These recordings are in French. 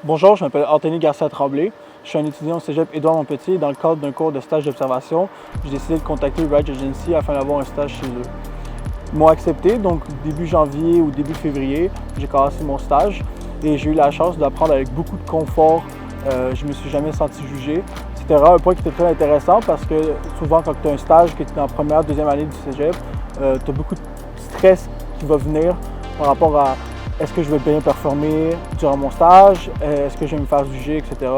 Bonjour, je m'appelle Anthony Garcia-Tremblay. Je suis un étudiant au cégep Édouard-Montpetit et dans le cadre d'un cours de stage d'observation, j'ai décidé de contacter Ride Agency afin d'avoir un stage chez eux. Ils m'ont accepté, donc début janvier ou début février, j'ai commencé mon stage et j'ai eu la chance d'apprendre avec beaucoup de confort. Je ne me suis jamais senti jugé. C'était vraiment un point qui était très intéressant parce que souvent quand tu as un stage, que tu es en première, deuxième année du cégep, tu as beaucoup de stress qui va venir par rapport à est-ce que je vais bien performer durant mon stage, est-ce que je vais me faire juger, etc.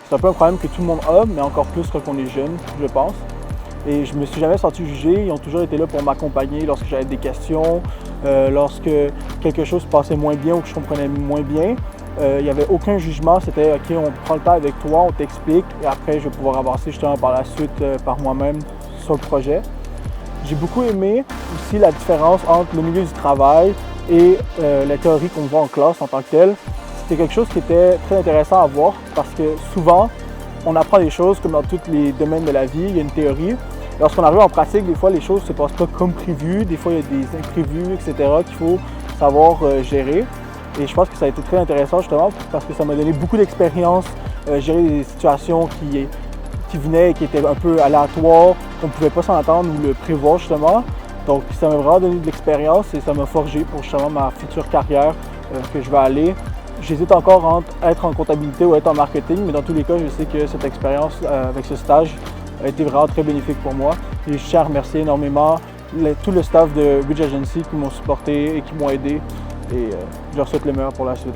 C'est un peu un problème que tout le monde a, mais encore plus quand on est jeune, je pense. Et je ne me suis jamais senti jugé. Ils ont toujours été là pour m'accompagner lorsque j'avais des questions, lorsque quelque chose passait moins bien ou que je comprenais moins bien. Il n'y avait aucun jugement. C'était OK, on prend le temps avec toi, on t'explique et après je vais pouvoir avancer justement par la suite par moi-même sur le projet. J'ai beaucoup aimé aussi la différence entre le milieu du travail et la théorie qu'on voit en classe en tant que telle. C'était quelque chose qui était très intéressant à voir parce que souvent, on apprend des choses comme dans tous les domaines de la vie, il y a une théorie. Lorsqu'on arrive en pratique, des fois, les choses ne se passent pas comme prévu, des fois, il y a des imprévus, etc. qu'il faut savoir gérer. Et je pense que ça a été très intéressant justement parce que ça m'a donné beaucoup d'expérience, gérer des situations qui venaient et qui étaient un peu aléatoires, qu'on ne pouvait pas s'en attendre ou le prévoir justement. Donc ça m'a vraiment donné de l'expérience et ça m'a forgé pour justement ma future carrière que je vais aller. J'hésite encore entre être en comptabilité ou être en marketing, mais dans tous les cas, je sais que cette expérience avec ce stage a été vraiment très bénéfique pour moi. Et je tiens à remercier énormément tout le staff de Ride Agency qui m'ont supporté et qui m'ont aidé. Et je leur souhaite le meilleur pour la suite.